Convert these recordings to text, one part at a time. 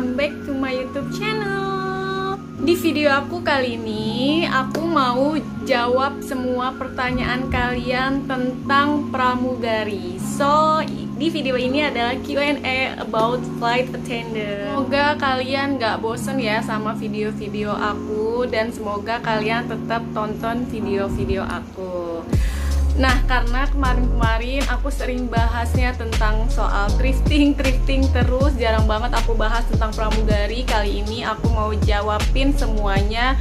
welcome back to my YouTube channel. Di video aku kali ini, aku mau jawab semua pertanyaan kalian tentang pramugari. So, di video ini adalah Q&A about flight attendant. Semoga kalian gak bosen ya sama video-video aku, dan semoga kalian tetap tonton video-video aku. Nah, karena kemarin-kemarin aku sering bahasnya tentang soal thrifting terus, jarang banget aku bahas tentang pramugari. Kali ini aku mau jawabin semuanya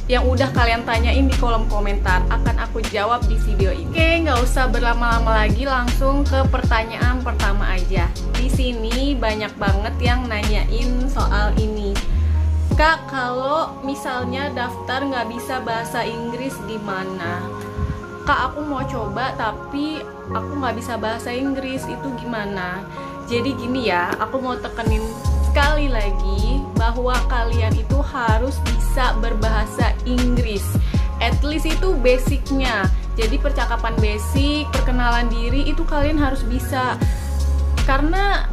yang udah kalian tanyain di kolom komentar. Akan aku jawab di video ini. Oke, nggak usah berlama-lama lagi, langsung ke pertanyaan pertama aja. Di sini banyak banget yang nanyain soal ini. Kak, kalau misalnya daftar nggak bisa bahasa Inggris gimana? Kak, aku mau coba tapi aku nggak bisa bahasa Inggris, itu gimana? Jadi gini ya, aku mau tekenin sekali lagi bahwa kalian itu harus bisa berbahasa Inggris. At least itu basicnya. Jadi percakapan basic, perkenalan diri itu kalian harus bisa. Karena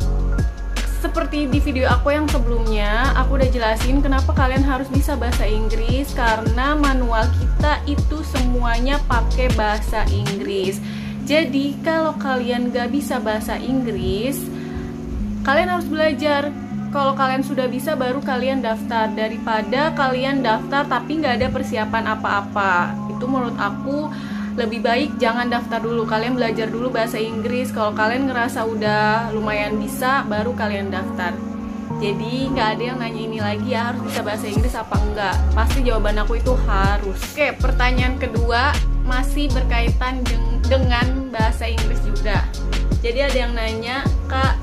seperti di video aku yang sebelumnya, aku udah jelasin kenapa kalian harus bisa bahasa Inggris. Karena manual kita itu semuanya pakai bahasa Inggris. Jadi kalau kalian gak bisa bahasa Inggris, kalian harus belajar. Kalau kalian sudah bisa, baru kalian daftar. Daripada kalian daftar tapi gak ada persiapan apa-apa, itu menurut aku lebih baik jangan daftar dulu. Kalian belajar dulu bahasa Inggris. Kalau kalian ngerasa udah lumayan bisa, baru kalian daftar. Jadi nggak ada yang nanya ini lagi ya, harus bisa bahasa Inggris apa enggak. Pasti jawaban aku itu harus. Oke, pertanyaan kedua masih berkaitan dengan bahasa Inggris juga. Jadi ada yang nanya, Kak,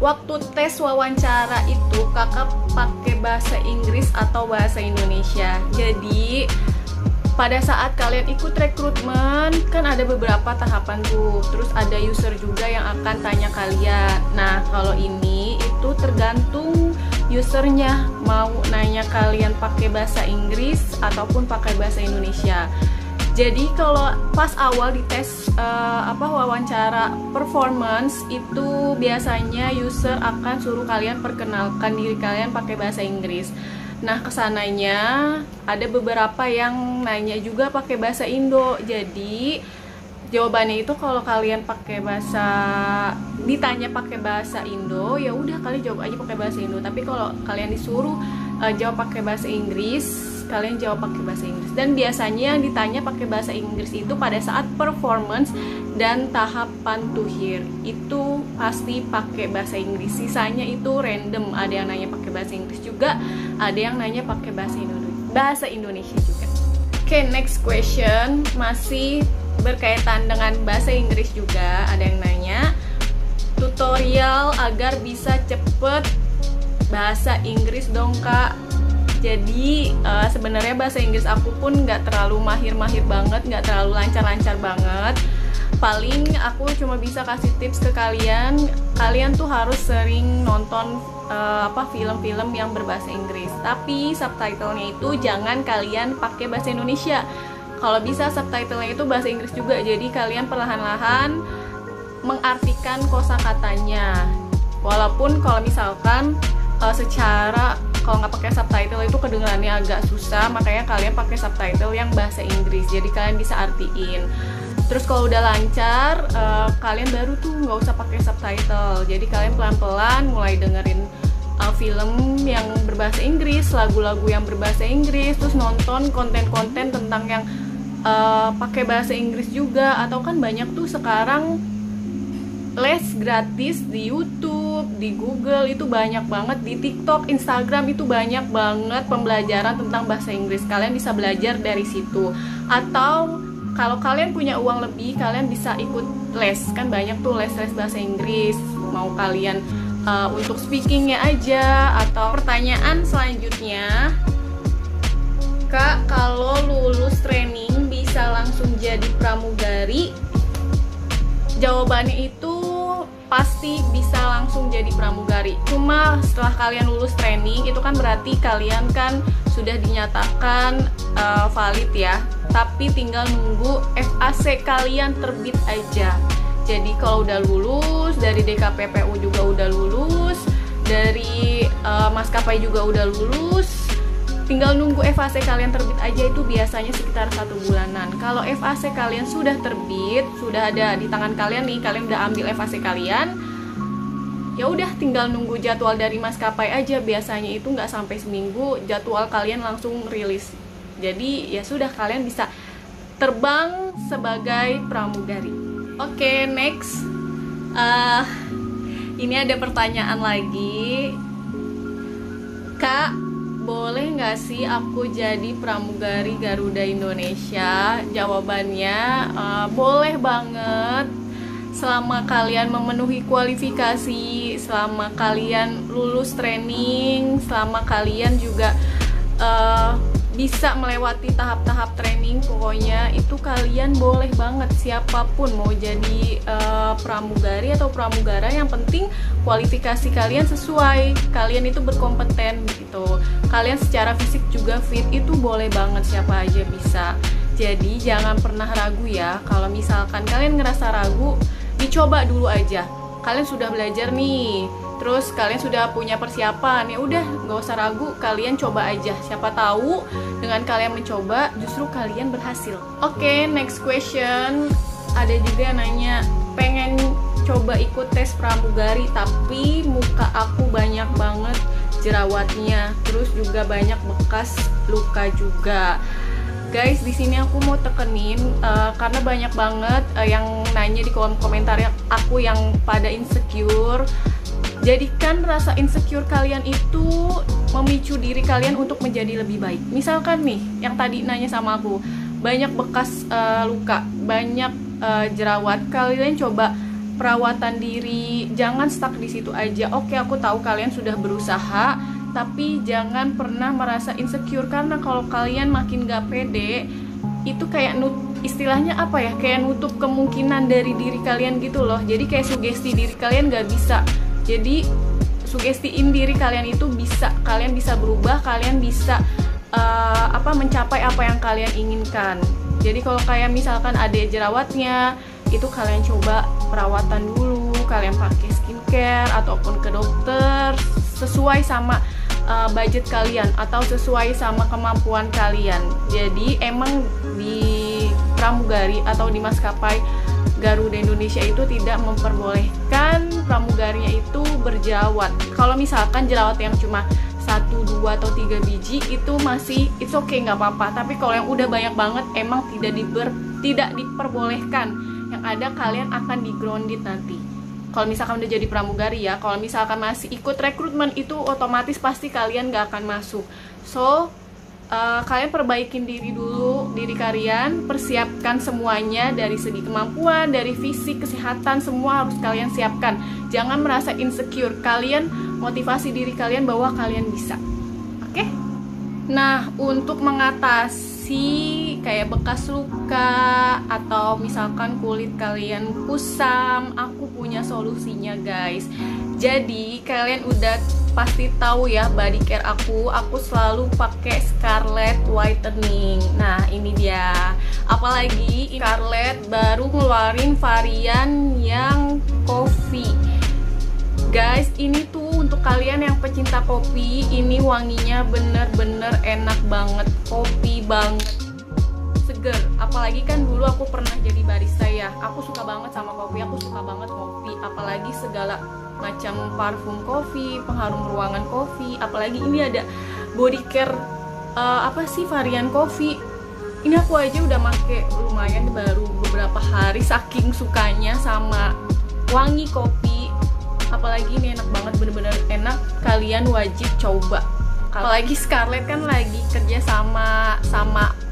waktu tes wawancara itu kakak pakai bahasa Inggris atau bahasa Indonesia? Jadi pada saat kalian ikut rekrutmen, kan ada beberapa tahapan tuh. Terus ada user juga yang akan tanya kalian. Nah, kalau ini itu tergantung usernya mau nanya kalian pakai bahasa Inggris ataupun pakai bahasa Indonesia. Jadi kalau pas awal di tes wawancara performance itu biasanya user akan suruh kalian perkenalkan diri kalian pakai bahasa Inggris. Nah, kesananya ada beberapa yang nanya juga pakai bahasa Indo. Jadi jawabannya itu kalau kalian pakai ditanya pakai bahasa Indo, ya udah kalian jawab aja pakai bahasa Indo. Tapi kalau kalian disuruh jawab pakai bahasa Inggris, kalian jawab pakai bahasa Inggris. Dan biasanya yang ditanya pakai bahasa Inggris itu pada saat performance dan tahapan to hear, itu pasti pakai bahasa Inggris. Sisanya itu random, ada yang nanya pakai bahasa Inggris juga, ada yang nanya pakai bahasa Indonesia juga. Oke, next question masih berkaitan dengan bahasa Inggris juga. Ada yang nanya tutorial agar bisa cepet bahasa Inggris dong, Kak. Jadi sebenarnya bahasa Inggris aku pun nggak terlalu mahir banget, nggak terlalu lancar banget. Paling aku cuma bisa kasih tips ke kalian. Kalian tuh harus sering nonton film-film yang berbahasa Inggris. Tapi subtitlenya itu jangan kalian pakai bahasa Indonesia. Kalau bisa subtitlenya itu bahasa Inggris juga. Jadi kalian perlahan-lahan mengartikan kosakatanya. Walaupun kalau misalkan kalau nggak pakai subtitle itu kedengarannya agak susah, makanya kalian pakai subtitle yang bahasa Inggris. Jadi kalian bisa artiin. Terus kalau udah lancar, kalian baru tuh nggak usah pakai subtitle. Jadi kalian pelan-pelan mulai dengerin film yang berbahasa Inggris, lagu-lagu yang berbahasa Inggris, terus nonton konten-konten tentang yang pakai bahasa Inggris juga. Atau kan banyak tuh sekarang les gratis di YouTube, di Google itu banyak banget, di TikTok, Instagram itu banyak banget pembelajaran tentang bahasa Inggris. Kalian bisa belajar dari situ. Atau kalau kalian punya uang lebih, kalian bisa ikut les. Kan banyak tuh les-les bahasa Inggris. Mau kalian untuk speakingnya aja. Atau pertanyaan selanjutnya, Kak, kalau lulus training bisa langsung jadi pramugari? Jawabannya itu pasti bisa langsung jadi pramugari. Cuma setelah kalian lulus training, itu kan berarti kalian kan sudah dinyatakan valid ya. Tapi tinggal nunggu FAC kalian terbit aja. Jadi kalau udah lulus, dari DKPPU juga udah lulus, dari maskapai juga udah lulus, tinggal nunggu FAC kalian terbit aja, itu biasanya sekitar 1 bulanan. Kalau FAC kalian sudah terbit, sudah ada di tangan kalian nih, kalian udah ambil FAC kalian, ya udah tinggal nunggu jadwal dari maskapai aja. Biasanya itu nggak sampai seminggu jadwal kalian langsung rilis. Jadi ya sudah, kalian bisa terbang sebagai pramugari. Oke, next. Ini ada pertanyaan lagi. Kak, boleh nggak sih aku jadi pramugari Garuda Indonesia? Jawabannya boleh banget. Selama kalian memenuhi kualifikasi, selama kalian lulus training, selama kalian juga bisa melewati tahap-tahap training, pokoknya itu kalian boleh banget, siapapun mau jadi pramugari atau pramugara, yang penting kualifikasi kalian sesuai, kalian itu berkompeten gitu, kalian secara fisik juga fit, itu boleh banget, siapa aja bisa. Jadi jangan pernah ragu ya, kalau misalkan kalian ngerasa ragu, dicoba dulu aja. Kalian sudah belajar nih, terus kalian sudah punya persiapan, ya udah nggak usah ragu, kalian coba aja. Siapa tahu dengan kalian mencoba justru kalian berhasil. Oke, next question. Ada juga yang nanya, pengen coba ikut tes pramugari tapi muka aku banyak banget jerawatnya, terus juga banyak bekas luka juga. Guys, di sini aku mau tekenin karena banyak banget yang nanya di kolom komentar aku yang pada insecure. Jadikan rasa insecure kalian itu memicu diri kalian untuk menjadi lebih baik. Misalkan nih, yang tadi nanya sama aku, banyak bekas luka, banyak jerawat, kalian coba perawatan diri, jangan stuck di situ aja. Oke, aku tahu kalian sudah berusaha, tapi jangan pernah merasa insecure, karena kalau kalian makin gak pede, itu kayak istilahnya apa ya, kayak nutup kemungkinan dari diri kalian gitu loh. Jadi kayak sugesti diri kalian gak bisa. Jadi sugestiin diri kalian itu bisa, kalian bisa berubah, kalian bisa mencapai apa yang kalian inginkan. Jadi kalau kayak misalkan ada jerawatnya, itu kalian coba perawatan dulu, kalian pakai skincare ataupun ke dokter sesuai sama budget kalian atau sesuai sama kemampuan kalian. Jadi emang di pramugari atau di maskapai Garuda Indonesia itu tidak memperbolehkan pramugarinya itu berjerawat. Kalau misalkan jerawat yang cuma 1, 2, atau 3 biji itu masih it's okay, nggak apa-apa. Tapi kalau yang udah banyak banget emang tidak diperbolehkan. Yang ada kalian akan di grounded nanti. Kalau misalkan udah jadi pramugari ya, kalau misalkan masih ikut rekrutmen itu otomatis pasti kalian gak akan masuk. So, kalian perbaikin diri dulu, diri kalian, persiapkan semuanya dari segi kemampuan, dari fisik, kesehatan, semua harus kalian siapkan. Jangan merasa insecure, kalian motivasi diri kalian bahwa kalian bisa. Oke? Nah, untuk mengatasi kayak bekas luka atau misalkan kulit kalian kusam, aku punya solusinya guys. Jadi kalian udah pasti tahu ya body care aku selalu pakai Scarlett Whitening. Nah ini dia, apalagi Scarlett baru ngeluarin varian yang coffee. Guys, ini tuh untuk kalian yang pecinta kopi, ini wanginya bener-bener enak banget, kopi banget, seger. Apalagi kan dulu aku pernah jadi barista ya, aku suka banget sama kopi, aku suka banget kopi, apalagi segala macam parfum kopi, pengharum ruangan kopi, apalagi ini ada body care varian kopi. Ini aku aja udah make lumayan baru beberapa hari, saking sukanya sama wangi kopi. Apalagi ini enak banget, bener-bener enak, kalian wajib coba. Apalagi Scarlett kan lagi kerja sama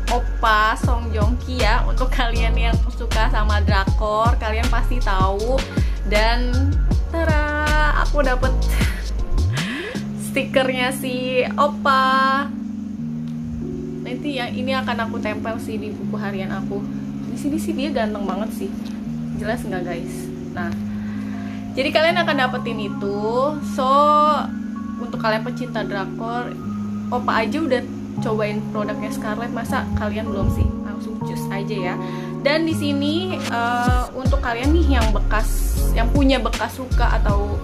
Oppa Song Joong Ki ya. Untuk kalian yang suka sama drakor, kalian pasti tahu. Dan tara, aku dapet stikernya si Oppa. Nanti yang ini akan aku tempel sih di buku harian aku. Di sini sih dia ganteng banget sih. Jelas nggak guys? Nah, jadi kalian akan dapetin itu. So, untuk kalian pecinta drakor, Oppa aja udah cobain produknya Scarlett, masa kalian belum sih? Langsung cus aja ya. Dan di sini untuk kalian nih yang punya bekas luka atau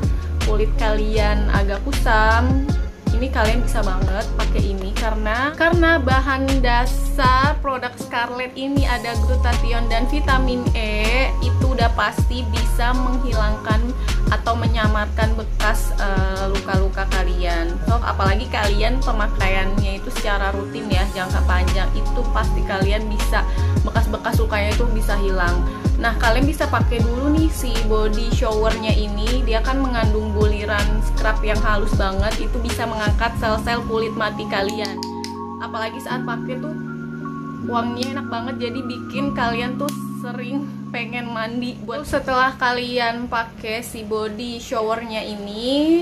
kulit kalian agak kusam, ini ini kalian bisa banget pakai ini karena bahan dasar produk Scarlett ini ada glutathione dan vitamin E, itu udah pasti bisa menghilangkan atau menyamarkan bekas luka-luka kalian. So, apalagi kalian pemakaiannya itu secara rutin ya, jangka panjang, itu pasti kalian bisa bekas-bekas lukanya itu bisa hilang. Nah, kalian bisa pakai dulu nih si body showernya ini. Dia kan mengandung buliran scrub yang halus banget. Itu bisa mengangkat sel-sel kulit mati kalian. Apalagi saat pakai tuh wanginya enak banget. Jadi bikin kalian tuh sering pengen mandi. Buat setelah kalian pakai si body showernya ini,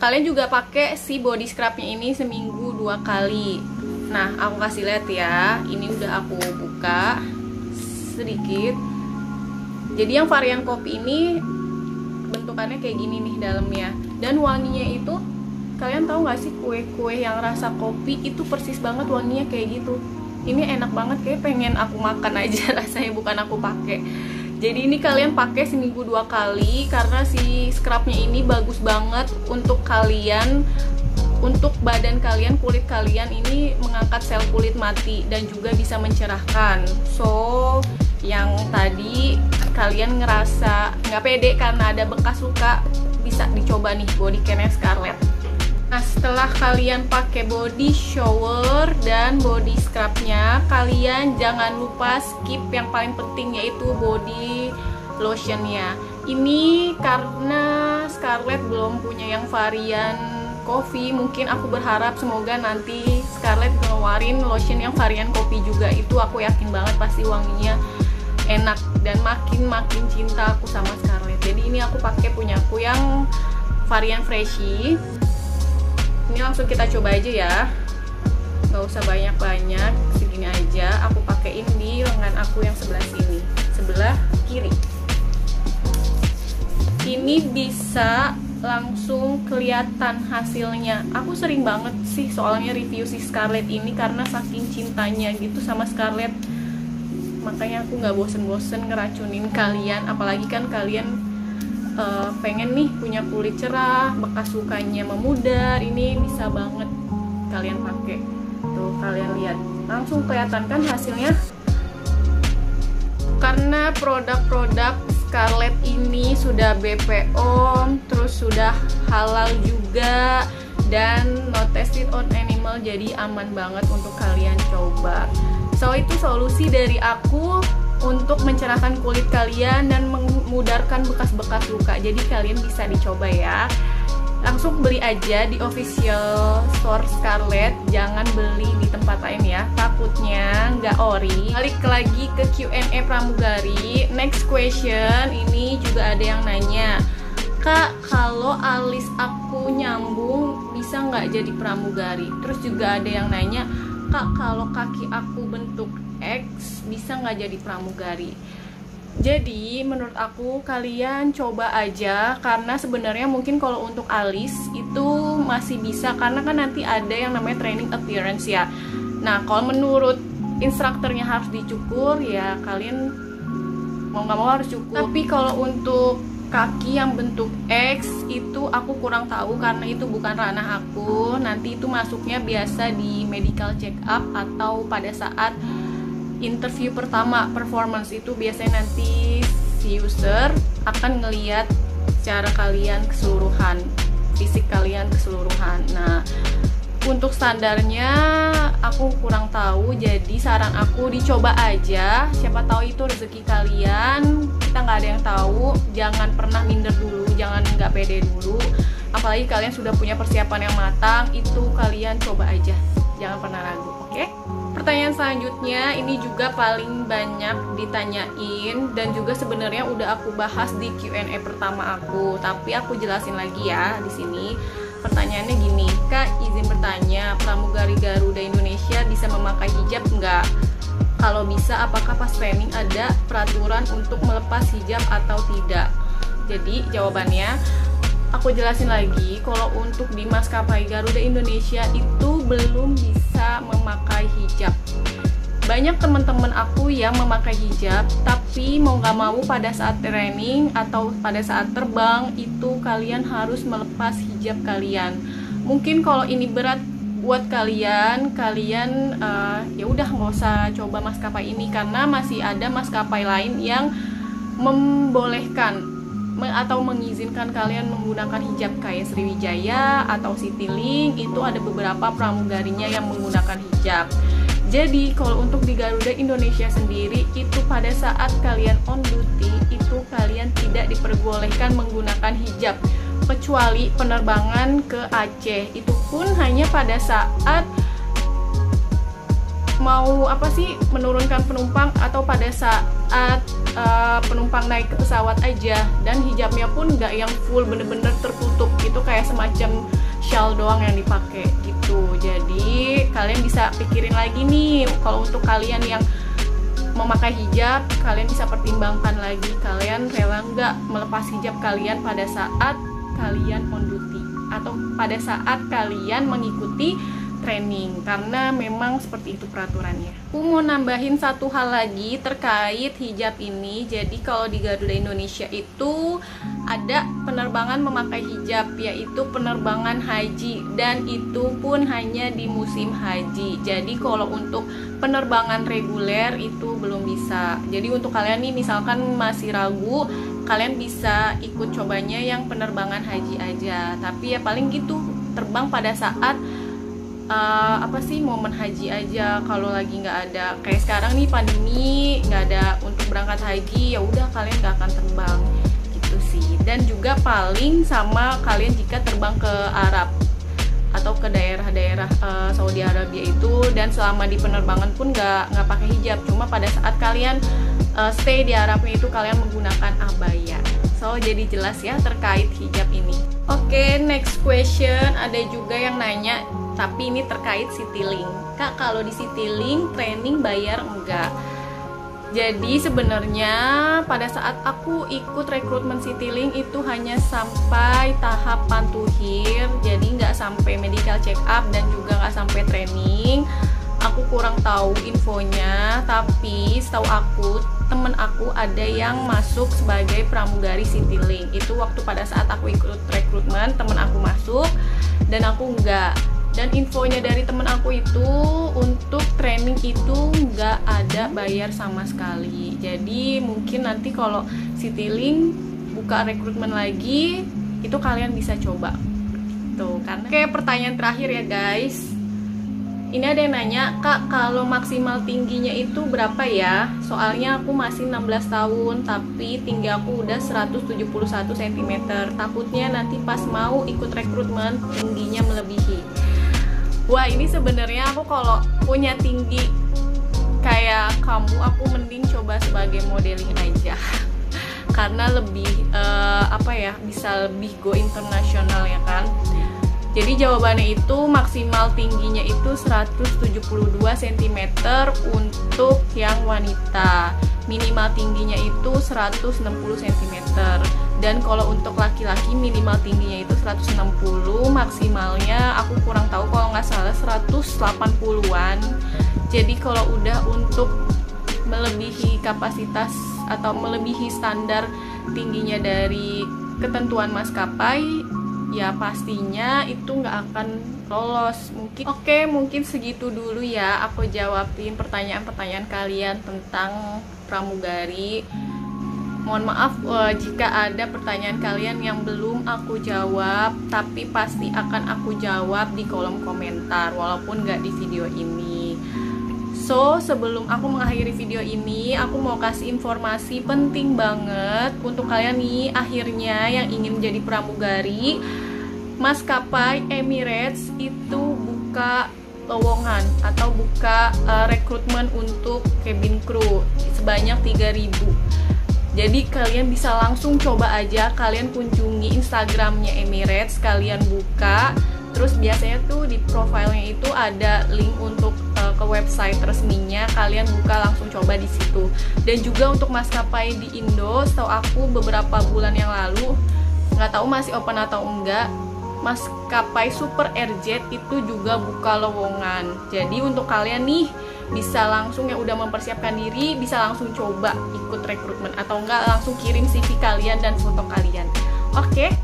kalian juga pakai si body scrubnya ini seminggu 2 kali. Nah, aku kasih lihat ya. Ini udah aku buka sedikit. Jadi yang varian kopi ini bentukannya kayak gini nih dalamnya. Dan wanginya itu, kalian tahu nggak sih kue-kue yang rasa kopi itu persis banget wanginya kayak gitu. Ini enak banget, kayak pengen aku makan aja rasanya, bukan aku pakai. Jadi ini kalian pakai seminggu 2 kali karena si scrubnya ini bagus banget untuk kalian, untuk badan kalian, kulit kalian ini mengangkat sel kulit mati dan juga bisa mencerahkan. So, yang tadi kalian ngerasa nggak pede karena ada bekas luka, bisa dicoba nih body care Scarlett. Nah, setelah kalian pakai body shower dan body scrubnya, kalian jangan lupa skip yang paling penting, yaitu body lotionnya. Ini karena Scarlett belum punya yang varian coffee, mungkin aku berharap semoga nanti Scarlett ngeluarin lotion yang varian kopi juga. Itu aku yakin banget pasti wanginya enak dan makin cinta aku sama Scarlett. Jadi ini aku pakai punya aku yang varian Freshie. Ini langsung kita coba aja ya, nggak usah banyak-banyak, segini aja. Aku pakein di lengan aku yang sebelah sini, sebelah kiri. Ini bisa langsung kelihatan hasilnya. Aku sering banget sih soalnya review si Scarlett ini karena saking cintanya gitu sama Scarlett. Makanya aku nggak bosen-bosen ngeracunin kalian, apalagi kan kalian pengen nih punya kulit cerah, bekas lukanya memudar. Ini bisa banget kalian pakai. Tuh, kalian lihat, langsung kelihatan kan hasilnya. Karena produk-produk Scarlett ini sudah BPOM, terus sudah halal juga, dan not tested on animal, jadi aman banget untuk kalian coba. So, itu solusi dari aku untuk mencerahkan kulit kalian dan memudarkan bekas-bekas luka. Jadi kalian bisa dicoba ya. Langsung beli aja di official store Scarlett, jangan beli di tempat lain ya, takutnya nggak ori. Balik lagi ke Q&A pramugari. Next question, ini juga ada yang nanya, Kak, kalau alis aku nyambung bisa nggak jadi pramugari? Terus juga ada yang nanya, Kak, kalau kaki aku bentuk X bisa nggak jadi pramugari? Jadi menurut aku kalian coba aja, karena sebenarnya mungkin kalau untuk alis itu masih bisa, karena kan nanti ada yang namanya training appearance ya. Nah, kalau menurut instrukturnya harus dicukur ya, kalian mau nggak mau harus cukur. Tapi kalau untuk kaki yang bentuk X itu aku kurang tahu karena itu bukan ranah aku. Nanti itu masuknya biasa di medical check up atau pada saat interview pertama performance, itu biasanya nanti si user akan ngeliat secara kalian keseluruhan, fisik kalian keseluruhan. Nah, untuk standarnya aku kurang tahu, jadi saran aku dicoba aja, siapa tahu itu rezeki kalian, kita nggak ada yang tahu. Jangan pernah minder dulu, jangan nggak pede dulu, apalagi kalian sudah punya persiapan yang matang, itu kalian coba aja, jangan pernah ragu. Oke? Pertanyaan selanjutnya ini juga paling banyak ditanyain dan juga sebenarnya udah aku bahas di Q&A pertama aku, tapi aku jelasin lagi ya di sini. Pertanyaannya gini, Kak, izin bertanya, pramugari Garuda Indonesia bisa memakai hijab nggak? Kalau bisa, apakah pas training ada peraturan untuk melepas hijab atau tidak? Jadi jawabannya, aku jelasin lagi, kalau untuk di maskapai Garuda Indonesia itu belum bisa memakai hijab. Banyak teman-teman aku yang memakai hijab, tapi mau nggak mau pada saat training atau pada saat terbang itu kalian harus melepas hijab kalian. Mungkin kalau ini berat buat kalian ya udah nggak usah coba maskapai ini, karena masih ada maskapai lain yang membolehkan atau mengizinkan kalian menggunakan hijab kayak Sriwijaya atau Citylink. Itu ada beberapa pramugarinya yang menggunakan hijab. Jadi kalau untuk di Garuda Indonesia sendiri itu pada saat kalian on duty itu kalian tidak diperbolehkan menggunakan hijab, kecuali penerbangan ke Aceh. Itu pun hanya pada saat mau menurunkan penumpang atau pada saat penumpang naik ke pesawat aja, dan hijabnya pun nggak yang full bener-bener tertutup, itu kayak semacam shawl doang yang dipakai gitu. Jadi kalian bisa pikirin lagi nih, kalau untuk kalian yang memakai hijab, kalian bisa pertimbangkan lagi, kalian rela nggak melepas hijab kalian pada saat kalian on duty atau pada saat kalian mengikuti training, karena memang seperti itu peraturannya. Aku mau nambahin satu hal lagi terkait hijab ini. Jadi kalau di Garuda Indonesia itu ada penerbangan memakai hijab, yaitu penerbangan haji, dan itu pun hanya di musim haji. Jadi kalau untuk penerbangan reguler itu belum bisa. Jadi untuk kalian nih misalkan masih ragu, kalian bisa ikut cobanya yang penerbangan haji aja. Tapi ya paling gitu, terbang pada saat momen haji aja. Kalau lagi nggak ada, kayak sekarang nih pandemi, nggak ada untuk berangkat haji, ya udah kalian nggak akan terbang gitu sih. Dan juga paling sama kalian jika terbang ke Arab atau ke daerah-daerah Saudi Arabia itu, dan selama di penerbangan pun nggak pakai hijab, cuma pada saat kalian stay di Arabnya itu kalian menggunakan abaya. So jadi jelas ya terkait hijab ini. Oke, next question. Ada juga yang nanya, tapi ini terkait Citylink. Kak, kalau di Citylink training bayar enggak? Jadi sebenarnya pada saat aku ikut rekrutmen Citylink itu hanya sampai tahap pantuhir, jadi nggak sampai medical check up dan juga nggak sampai training. Aku kurang tahu infonya, tapi setahu aku temen aku ada yang masuk sebagai pramugari Citylink. Itu waktu pada saat aku ikut rekrutmen, temen aku masuk dan aku enggak. Dan infonya dari temen aku itu untuk training itu nggak ada bayar sama sekali. Jadi mungkin nanti kalau Citylink buka rekrutmen lagi, itu kalian bisa coba tuh. Karena kayak pertanyaan terakhir ya guys, ini ada yang nanya, Kak, kalau maksimal tingginya itu berapa ya? Soalnya aku masih 16 tahun, tapi tinggi aku udah 171 cm. Takutnya nanti pas mau ikut rekrutmen, tingginya melebihi. Wah, ini sebenarnya aku kalau punya tinggi kayak kamu, aku mending coba sebagai modeling aja. Karena lebih, bisa lebih go internasional ya kan? Jadi jawabannya itu maksimal tingginya itu 172 cm untuk yang wanita. Minimal tingginya itu 160 cm. Dan kalau untuk laki-laki minimal tingginya itu 160, maksimalnya aku kurang tahu, kalau nggak salah 180-an. Jadi kalau udah untuk melebihi kapasitas atau melebihi standar tingginya dari ketentuan maskapai, ya pastinya itu nggak akan lolos. Mungkin segitu dulu ya aku jawabin pertanyaan-pertanyaan kalian tentang pramugari. Mohon maaf jika ada pertanyaan kalian yang belum aku jawab, tapi pasti akan aku jawab di kolom komentar walaupun nggak di video ini. So, sebelum aku mengakhiri video ini, aku mau kasih informasi penting banget untuk kalian nih akhirnya yang ingin menjadi pramugari. Maskapai Emirates itu buka lowongan atau buka rekrutmen untuk cabin crew sebanyak 3.000. Jadi kalian bisa langsung coba aja, kalian kunjungi Instagramnya Emirates, kalian buka, terus biasanya tuh di profilnya itu ada link untuk ke website resminya, kalian buka langsung coba di situ. Dan juga untuk maskapai di Indo, setahu aku beberapa bulan yang lalu, nggak tahu masih open atau enggak, maskapai Super Airjet itu juga buka lowongan. Jadi untuk kalian nih bisa langsung yang udah mempersiapkan diri, bisa langsung coba ikut rekrutmen atau enggak langsung kirim CV kalian dan foto kalian. Oke,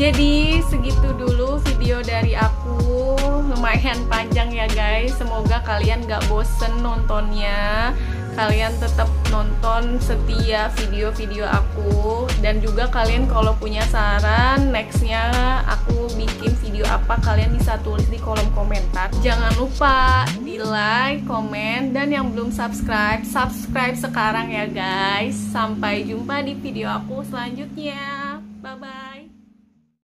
Jadi segitu dulu video dari aku, lumayan panjang ya guys. Semoga kalian gak bosen nontonnya, kalian tetap nonton setia video-video aku. Dan juga kalian kalau punya saran nextnya aku bikin video apa, kalian bisa tulis di kolom komentar. Jangan lupa di like, komen, dan yang belum subscribe sekarang ya guys. Sampai jumpa di video aku selanjutnya, bye bye.